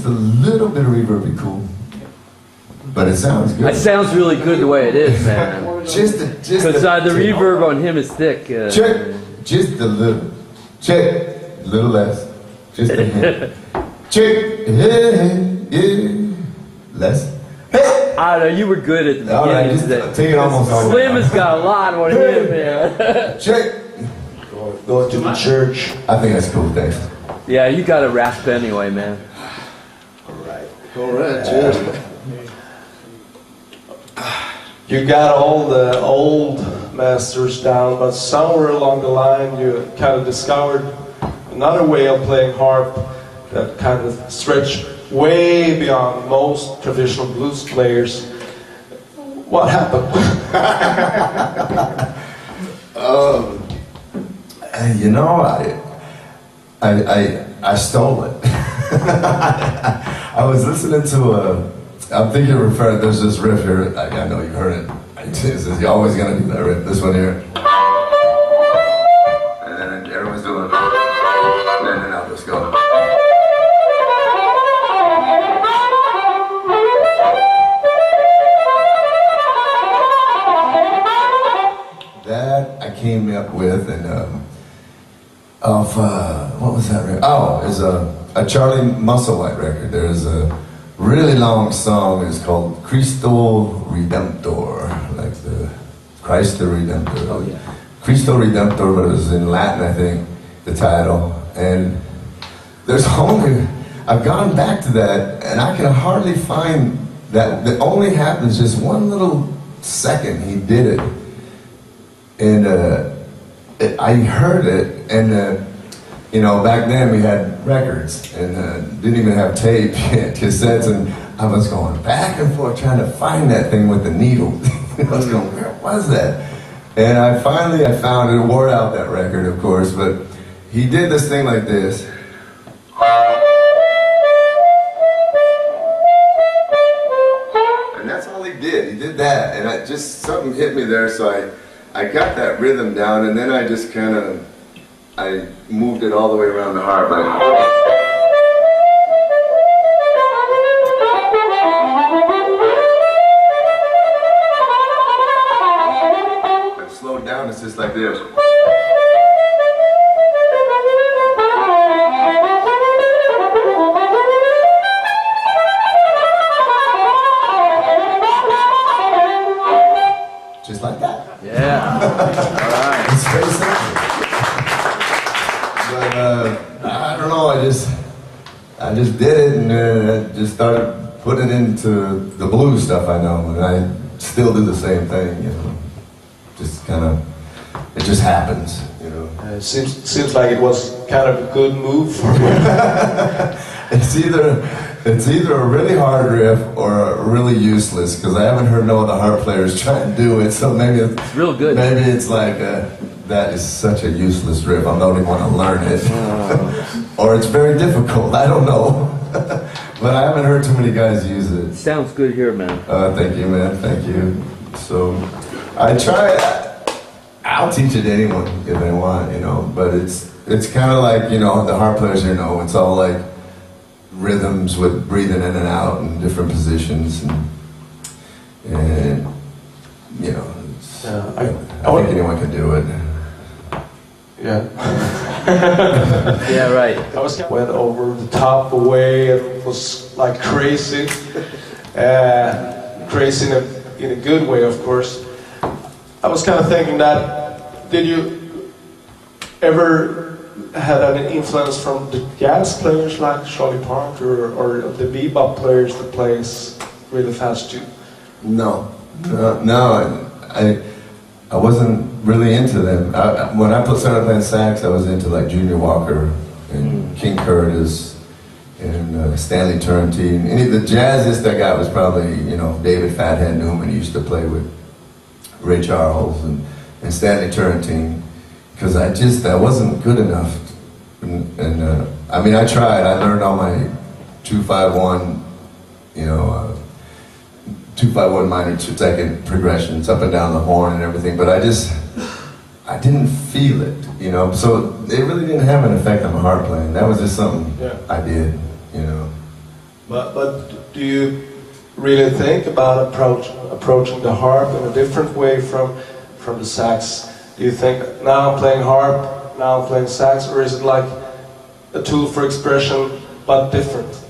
just a little bit of reverb would be cool. But it sounds good. It sounds really good the way it is, man. Just Because the reverb on him is thick. Check, just a little. Check, a little less. Just a hint. Check, yeah, less. Hey. I don't know, you were good at the beginning. All right, just take it almost all the way. Slim has got a lot on him, man. Check. Going to the church. I think that's cool, thanks. Yeah, you got a rasp anyway, man. All right, cheers. You got all the old masters down, but somewhere along the line you kind of discovered another way of playing harp that kind of stretched way beyond most traditional blues players. What happened? You know, I stole it. I was listening to I'm thinking of referring, there's this riff here, I know you've heard it. You're always gonna do that riff, this one here. And then everyone's doing it. And then I'll just go. That I came up with and what was that record? Oh, it's a Charlie Musselwhite record. There's a really long song. It's called Cristo Redemptor, like the Christ the Redemptor. Oh yeah. Cristo Redemptor, but it was in Latin, I think, the title. And there's only, I've gone back to that, and I can hardly find that. That only happens just one little second he did it. And I heard it, and you know, back then we had records and didn't even have tape yet, cassettes, and I was going back and forth trying to find that thing with the needle. I was going, where was that? And I finally found it, wore out that record, of course, but he did this thing like this. And that's all he did. He did that, and something hit me there, so I got that rhythm down, and then I just kind of, I moved it all the way around the harp. I slowed down, it's just like this. Just like that. Yeah. All right. It's very simple. But I don't know, I just did it, and I just started putting it into the blues stuff I know, and I still do the same thing, you know. Just kind of, it just happens, you know. It seems like it was kind of a good move for you. It's either a really hard riff or really useless, because I haven't heard no other harp players try and do it, so maybe it's real good. Maybe it's like that is such a useless riff, I don't even want to learn it. Or it's very difficult, I don't know. But I haven't heard too many guys use it. Sounds good here, man. Thank you, man, thank you. So, I'll teach it to anyone if they want, you know, but it's kind of like, you know, the harp players here know, it's all like rhythms with breathing in and out in different positions, and you know, I think anyone can do it. Yeah. Yeah, right. I went over the top away and was like crazy. Crazy in a good way, of course. I was kind of thinking that, did you ever had any influence from the jazz players like Charlie Parker or the bebop players that plays really fast too? No, I wasn't really into them. When I started playing sax, I was into like Junior Walker and King Curtis and Stanley Turrentine. Any of the jazziest I got was probably, you know, David Fathead Newman. He used to play with Ray Charles and Stanley Turrentine, because I wasn't good enough. And I mean, I tried. I learned all my 2-5-1, you know, 2-5-1 minor second progressions up and down the horn and everything, but I didn't feel it, you know, so it really didn't have an effect on my harp playing. That was just something I did, you know. But do you really think about approaching the harp in a different way from the sax? Do you think, now I'm playing harp, now I'm playing sax, or is it like a tool for expression but different?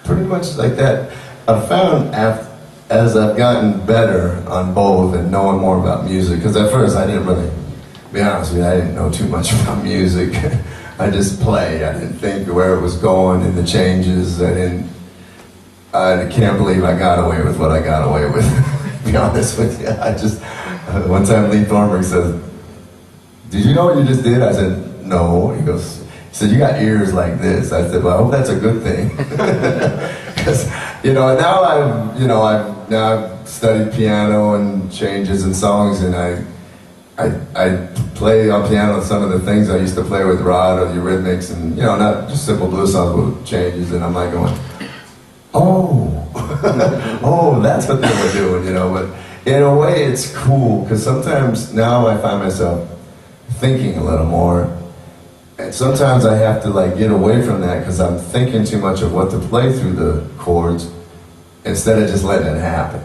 Pretty much like that. I've found as I've gotten better on both and knowing more about music, because at first I didn't really, to be honest with you, I didn't know too much about music. I just play. I didn't think where it was going and the changes. I can't believe I got away with what I got away with, to be honest with you. I just, one time Lee Thornburg said, "Did you know what you just did?" I said, "No." He said, "You got ears like this." I said, "Well, I hope that's a good thing." Because, now I've studied piano and changes and songs, and I play on piano some of the things I used to play with Rod, or the rhythmics, and not just simple blues songs, but changes, and I'm like going, oh, that's what they were doing, But in a way, it's cool, because sometimes now I find myself thinking a little more. And sometimes I have to get away from that because I'm thinking too much of what to play through the chords instead of just letting it happen.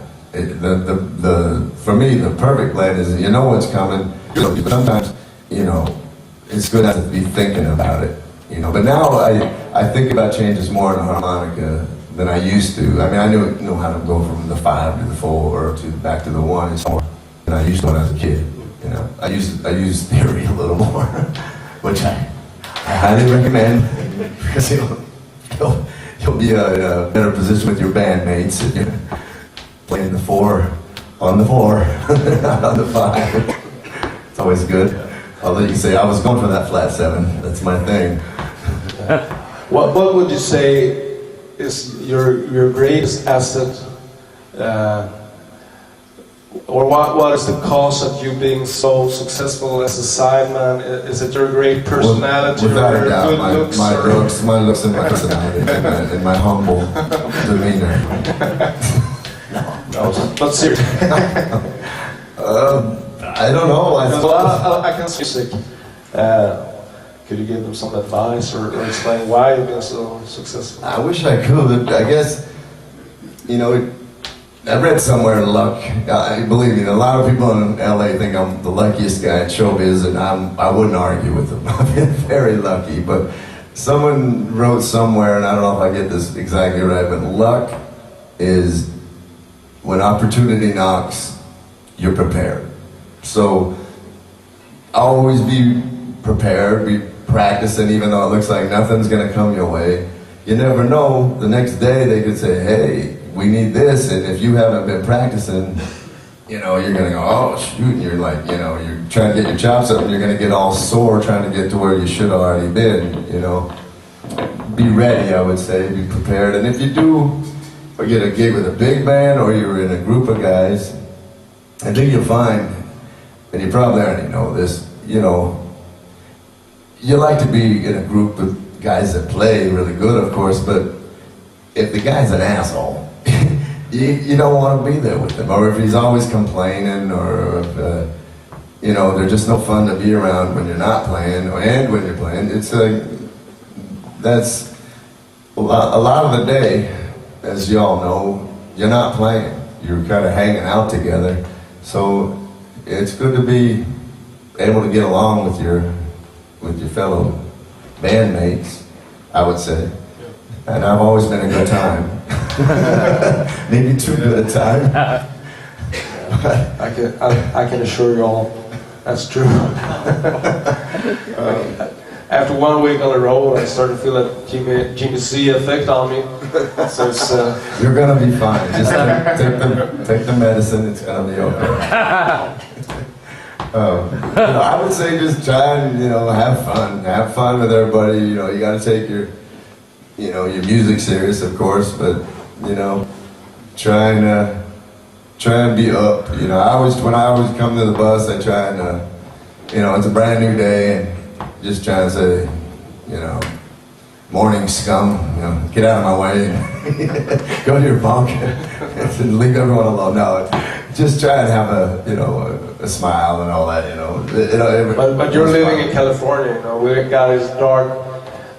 For me, the perfect blend is you know what's coming. But sometimes, it's good to be thinking about it. But now I think about changes more in the harmonica than I used to. I mean, I knew how to go from the 5 to the 4 or back to the 1 and so on. And I used to when I was a kid. I used theory a little more, which I highly recommend, because you'll be in a better position with your bandmates if you're playing the 4 on the 4, not on the 5. It's always good. Although you can say, I was going for that flat 7. That's my thing. What would you say is your greatest asset, or what is the cause of you being so successful as a sideman? Is it your great personality, without or a doubt, good my looks? looks and my personality, and my humble demeanor. No, but seriously. I don't know. I can see music. Could you give them some advice or explain why you've been so successful? I wish I could. I guess, I read somewhere luck. Believe me, a lot of people in LA think I'm the luckiest guy in showbiz, and I wouldn't argue with them. I've been very lucky, but someone wrote somewhere, and I don't know if I get this exactly right, but luck is when opportunity knocks, you're prepared. So always be prepared, be practicing, even though it looks like nothing's gonna come your way. You never know, the next day they could say, hey, we need this, and if you haven't been practicing, you're gonna go, oh shoot, and you're like, you're trying to get your chops up, and you're gonna get all sore trying to get to where you should have already been, Be ready, I would say, be prepared, and if you do get a gig with a big band, or you're in a group of guys, I think you'll find, and you probably already know this, you like to be in a group with guys that play really good, of course, but if the guy's an asshole, you don't want to be there with him. Or if he's always complaining, or if, they're just no fun to be around when you're not playing, and when you're playing. It's that's a lot of the day, as y'all know, you're not playing. You're kind of hanging out together. So it's good to be able to get along with your fellow bandmates, I would say. And I've always been a good time. Maybe too good a time. I can assure you all that's true. After 1 week on the road, I started to feel that Jimmy Z effect on me. So it's, you're gonna be fine. Just take the medicine. It's gonna be okay. I would say just try and have fun with everybody. You got to take your music serious, of course, but try and be up. When I always come to the bus, I try and it's a brand new day, and just try and say, morning scum, get out of my way, and go to your bunk and leave everyone alone. No, just try and have a smile and all that, But you're living in California, we got this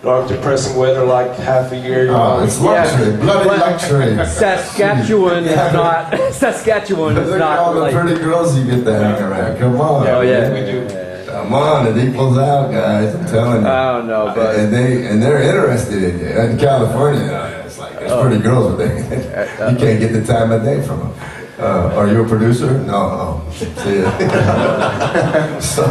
dark, depressing weather like half a year. You Oh, know. it's luxury, bloody But luxury. Saskatchewan is not. Saskatchewan is Look at all not the like. pretty girls you get to hang around. Come on. Oh yeah. we do. Come on, it equals out, guys. I'm telling you. I don't know, but And they're interested in you. In California, it's like there's pretty girls, but you can't get the time of day from them. Are you a producer? No. See ya. So,